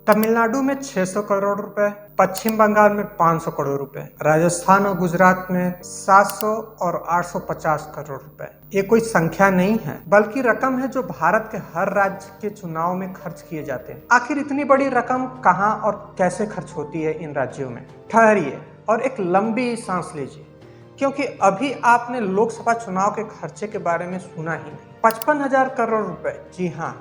तमिलनाडु में 600 करोड़ रुपए, पश्चिम बंगाल में 500 करोड़ रुपए, राजस्थान और गुजरात में 700 और 850 करोड़ रुपए। ये कोई संख्या नहीं है, बल्कि रकम है जो भारत के हर राज्य के चुनाव में खर्च किए जाते हैं। आखिर इतनी बड़ी रकम कहां और कैसे खर्च होती है इन राज्यों में? ठहरिए और एक लंबी सांस लीजिए, क्योंकि अभी आपने लोकसभा चुनाव के खर्चे के बारे में सुना ही नहीं। 55,000 करोड़ रुपए, जी हाँ,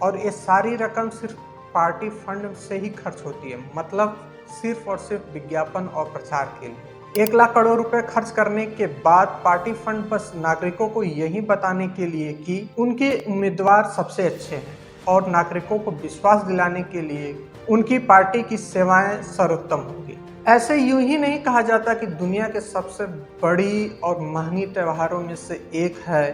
और ये सारी रकम सिर्फ पार्टी फंड से ही खर्च होती है, मतलब सिर्फ और सिर्फ विज्ञापन और प्रचार के लिए। 1 लाख करोड़ रुपए खर्च करने के बाद पार्टी फंड बस नागरिकों को यही बताने के लिए कि उनके उम्मीदवार सबसे अच्छे हैं और नागरिकों को विश्वास दिलाने के लिए उनकी पार्टी की सेवाएं सर्वोत्तम होगी। ऐसे यूं ही नहीं कहा जाता कि दुनिया के सबसे बड़ी और महंगी त्योहारों में से एक है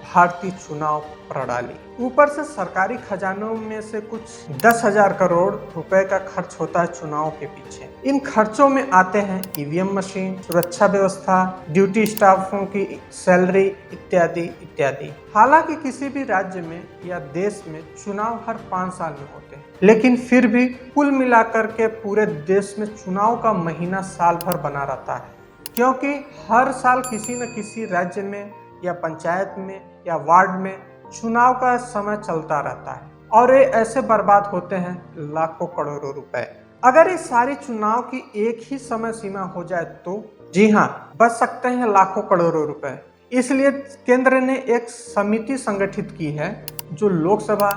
भारतीय चुनाव प्रणाली। ऊपर से सरकारी खजानों में से कुछ 10,000 करोड़ रुपए का खर्च होता है चुनाव के पीछे। इन खर्चों में आते हैं ईवीएम मशीन, सुरक्षा व्यवस्था, ड्यूटी स्टाफों की सैलरी इत्यादि इत्यादि। हालांकि किसी भी राज्य में या देश में चुनाव हर 5 साल में होते हैं, लेकिन फिर भी कुल मिलाकर के पूरे देश में चुनाव का महीना साल भर बना रहता है, क्योंकि हर साल किसी न किसी राज्य में या पंचायत में या वार्ड में चुनाव का समय चलता रहता है और ये ऐसे बर्बाद होते हैं लाखों करोड़ों रुपए। अगर ये सारी चुनाव की एक ही समय सीमा हो जाए तो जी हाँ, बच सकते हैं लाखों करोड़ों रुपए। इसलिए केंद्र ने एक समिति संगठित की है जो लोकसभा,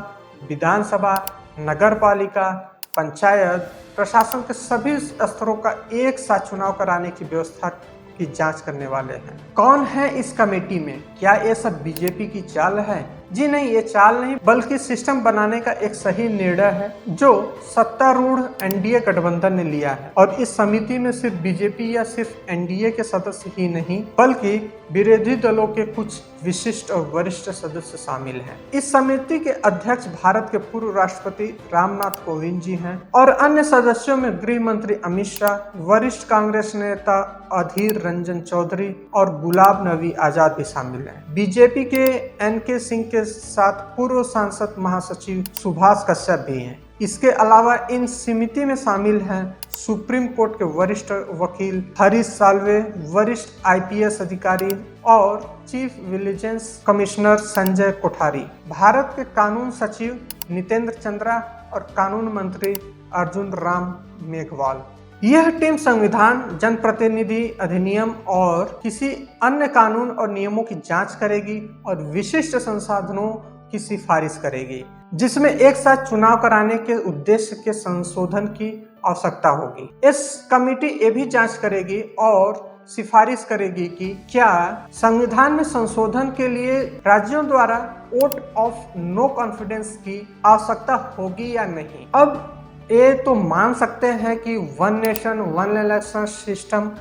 विधानसभा, नगर पालिका, पंचायत, प्रशासन के सभी स्तरों का एक साथ चुनाव कराने की व्यवस्था की जांच करने वाले हैं। कौन है इस कमेटी में? क्या ये सब बीजेपी की चाल है? जी नहीं, ये चाल नहीं, बल्कि सिस्टम बनाने का एक सही निर्णय है जो सत्तारूढ़ एनडीए गठबंधन ने लिया है। और इस समिति में सिर्फ बीजेपी या सिर्फ एनडीए के सदस्य ही नहीं, बल्कि विरोधी दलों के कुछ विशिष्ट और वरिष्ठ सदस्य शामिल हैं। इस समिति के अध्यक्ष भारत के पूर्व राष्ट्रपति रामनाथ कोविंद जी हैं और अन्य सदस्यों में गृह मंत्री अमित शाह, वरिष्ठ कांग्रेस नेता अधीर रंजन चौधरी और गुलाब नबी आजाद भी शामिल हैं। बीजेपी के एनके सिंह के साथ पूर्व सांसद महासचिव सुभाष कश्यप भी हैं। इसके अलावा इन समिति में शामिल हैं सुप्रीम कोर्ट के वरिष्ठ वकील हरीश साल्वे, वरिष्ठ आईपीएस अधिकारी और chief vigilance commissioner Sanjay Kothari, Bharat के कानून सचिव नितेंद्र चंद्रा और कानून मंत्री अर्जुन राम मेघवाल। यह टीम संविधान, जनप्रतिनिधि अधिनियम और किसी अन्य कानून और नियमों की जांच करेगी और विशिष्ट संसाधनों की सिफारिश करेगी, जिसमें एक साथ चुनाव कराने के उद्देश्य के संशोधन की आवश्यकता होगी। इस कमेटी ये भी जांच करेगी और सिफारिश करेगी कि क्या संविधान में संशोधन के लिए राज्यों द्वारा वोट ऑफ नो कॉन्फिडेंस की आवश्यकता होगी या नहीं। अब ये तो मान सकते हैं कि one nation one election system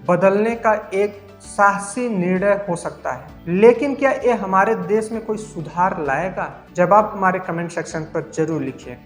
बदलने का एक साहसी निर्णय हो सकता है, लेकिन क्या ये हमारे देश में कोई सुधार लाएगा? जवाब हमारे कमेंट सेक्शन पर जरूर लिखिए।